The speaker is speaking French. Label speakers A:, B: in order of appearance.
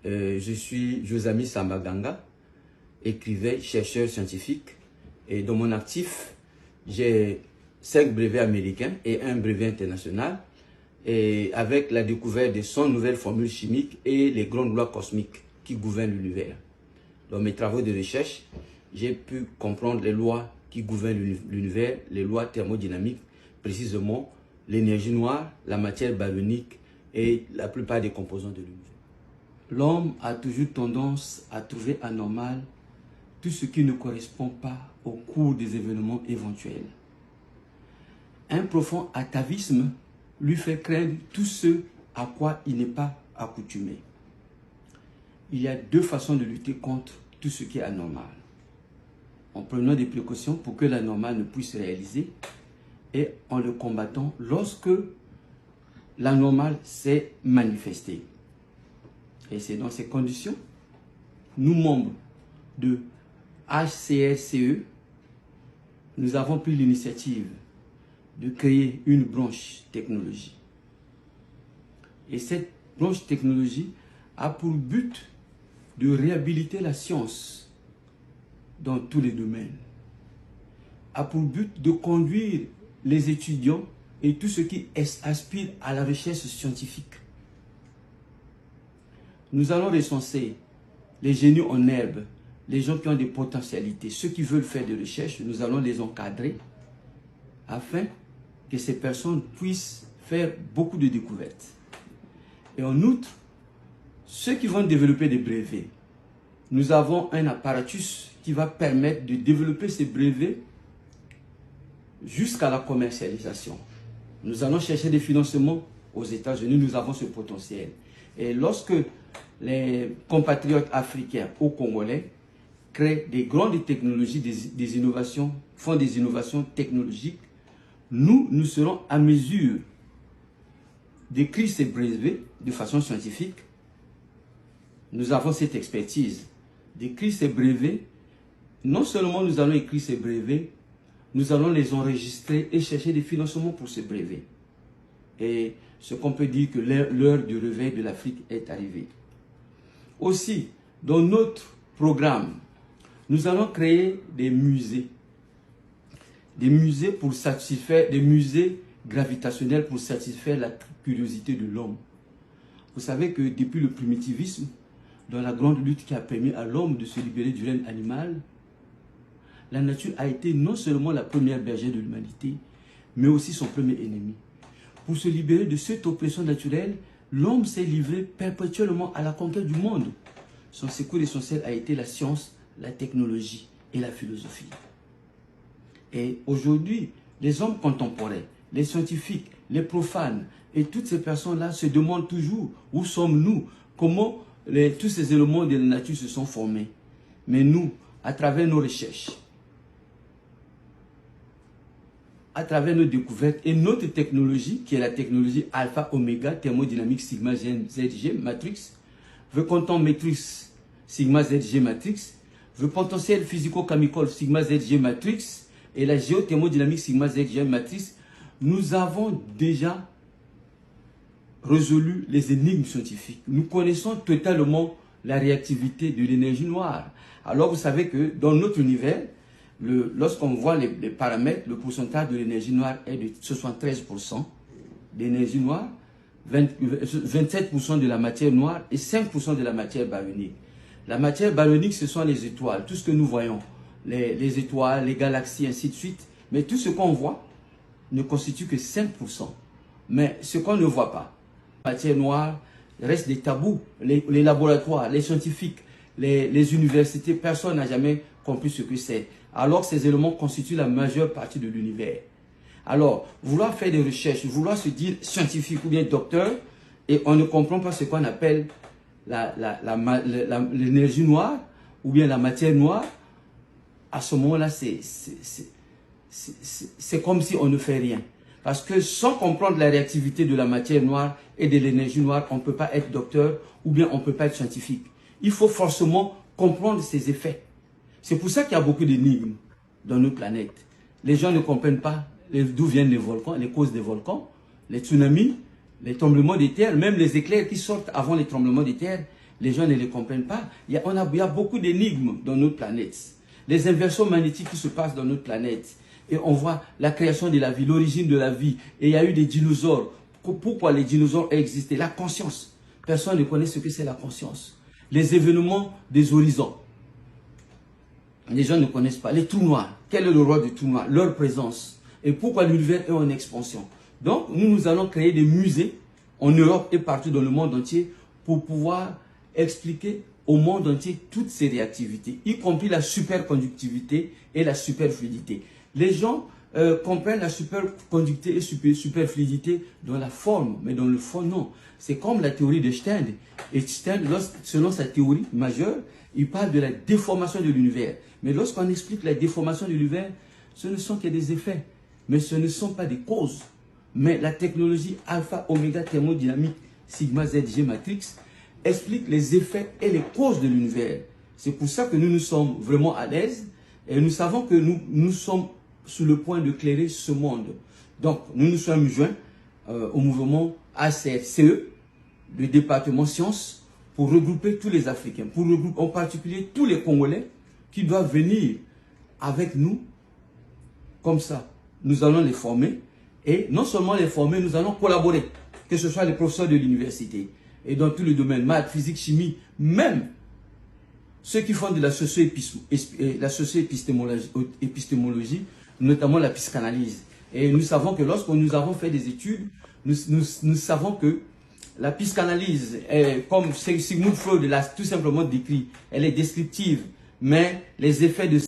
A: Je suis Josami Sambaganga, écrivain, chercheur scientifique. Et dans mon actif, j'ai 5 brevets américains et 1 brevet international. Et avec la découverte de 100 nouvelles formules chimiques et les grandes lois cosmiques qui gouvernent l'univers. Dans mes travaux de recherche, j'ai pu comprendre les lois qui gouvernent l'univers, les lois thermodynamiques, précisément l'énergie noire, la matière baryonique et la plupart des composants de l'univers. L'homme a toujours tendance à trouver anormal tout ce qui ne correspond pas au cours des événements éventuels. Un profond atavisme lui fait craindre tout ce à quoi il n'est pas accoutumé. Il y a 2 façons de lutter contre tout ce qui est anormal. En prenant des précautions pour que l'anormal ne puisse se réaliser et en le combattant lorsque l'anormal s'est manifesté. Et c'est dans ces conditions, nous membres de HCRCE, nous avons pris l'initiative de créer une branche technologie. Et cette branche technologie a pour but de réhabiliter la science dans tous les domaines, a pour but de conduire les étudiants et tous ceux qui aspirent à la recherche scientifique. Nous allons recenser les génies en herbe, les gens qui ont des potentialités, ceux qui veulent faire des recherches, nous allons les encadrer afin que ces personnes puissent faire beaucoup de découvertes. Et en outre, ceux qui vont développer des brevets, nous avons un apparatus qui va permettre de développer ces brevets jusqu'à la commercialisation. Nous allons chercher des financements aux États-Unis, nous avons ce potentiel. Et lorsque les compatriotes africains ou congolais créent des grandes technologies, des innovations, font des innovations technologiques, nous serons à mesure d'écrire ces brevets de façon scientifique. Nous avons cette expertise d'écrire ces brevets. Non seulement nous allons écrire ces brevets, nous allons les enregistrer et chercher des financements pour ces brevets. Et ce qu'on peut dire que l'heure du réveil de l'Afrique est arrivée. Aussi, dans notre programme, nous allons créer des musées. Des musées pour satisfaire, des musées gravitationnels pour satisfaire la curiosité de l'homme. Vous savez que depuis le primitivisme, dans la grande lutte qui a permis à l'homme de se libérer du règne animal, la nature a été non seulement la première bergère de l'humanité, mais aussi son premier ennemi. Pour se libérer de cette oppression naturelle, l'homme s'est livré perpétuellement à la conquête du monde. Son secours essentiel a été la science, la technologie et la philosophie. Et aujourd'hui, les hommes contemporains, les scientifiques, les profanes et toutes ces personnes-là se demandent toujours où sommes-nous, comment tous ces éléments de la nature se sont formés. Mais nous, à travers nos recherches, à travers nos découvertes et notre technologie, qui est la technologie alpha, oméga, thermodynamique, sigma, ZG, matrix, le quantum matrix, sigma, ZG, matrix, le potentiel physico-chimical, sigma, ZG, matrix, et la géothermodynamique, sigma, ZG, matrix, nous avons déjà résolu les énigmes scientifiques. Nous connaissons totalement la réactivité de l'énergie noire. Alors vous savez que dans notre univers, lorsqu'on voit les paramètres, le pourcentage de l'énergie noire est de 73% d'énergie noire, 27% de la matière noire et 5% de la matière baryonique. La matière baryonique, ce sont les étoiles, tout ce que nous voyons, les étoiles, les galaxies, ainsi de suite. Mais tout ce qu'on voit ne constitue que 5%. Mais ce qu'on ne voit pas, la matière noire reste des tabous. Les laboratoires, les scientifiques, les universités, personne n'a jamais compris ce que c'est. Alors que ces éléments constituent la majeure partie de l'univers. Alors, vouloir faire des recherches, vouloir se dire scientifique ou bien docteur, et on ne comprend pas ce qu'on appelle l'énergie noire ou bien la matière noire, à ce moment-là, c'est comme si on ne fait rien. Parce que sans comprendre la réactivité de la matière noire et de l'énergie noire, on ne peut pas être docteur ou bien on ne peut pas être scientifique. Il faut forcément comprendre ces effets. C'est pour ça qu'il y a beaucoup d'énigmes dans notre planète. Les gens ne comprennent pas d'où viennent les volcans, les causes des volcans, les tsunamis, les tremblements de terre, même les éclairs qui sortent avant les tremblements de terre. Les gens ne les comprennent pas. Il y a beaucoup d'énigmes dans notre planète. Les inversions magnétiques qui se passent dans notre planète. Et on voit la création de la vie, l'origine de la vie. Et il y a eu des dinosaures. Pourquoi les dinosaures existaient? La conscience. Personne ne connaît ce que c'est la conscience. Les événements des horizons. Les gens ne connaissent pas. Les trous noirs. Quel est le rôle des trous noirs? Leur présence. Et pourquoi l'univers est en expansion. Donc, nous allons créer des musées en Europe et partout dans le monde entier pour pouvoir expliquer au monde entier toutes ces réactivités, y compris la superconductivité et la superfluidité. Les gens comprennent la superconductivité et superfluidité dans la forme, mais dans le fond, non. C'est comme la théorie de Stern. Et Stern, selon sa théorie majeure, il parle de la déformation de l'univers. Mais lorsqu'on explique la déformation de l'univers, ce ne sont que des effets, mais ce ne sont pas des causes. Mais la technologie alpha, oméga, thermodynamique, sigma, ZG, matrix, explique les effets et les causes de l'univers. C'est pour ça que nous sommes vraiment à l'aise et nous savons que nous sommes sur le point de clairer ce monde. Donc, nous nous sommes joints au mouvement ACFCE, le département sciences, pour regrouper tous les Africains, pour regrouper en particulier tous les Congolais qui doivent venir avec nous. Comme ça, nous allons les former. Et non seulement les former, nous allons collaborer, que ce soit les professeurs de l'université et dans tous les domaines, maths, physique, chimie, même ceux qui font de la socio-épistémologie, notamment la psychanalyse. Et nous savons que lorsque nous avons fait des études, nous savons que la psychanalyse, comme Sigmund Freud l'a tout simplement décrit, elle est descriptive, mais les effets de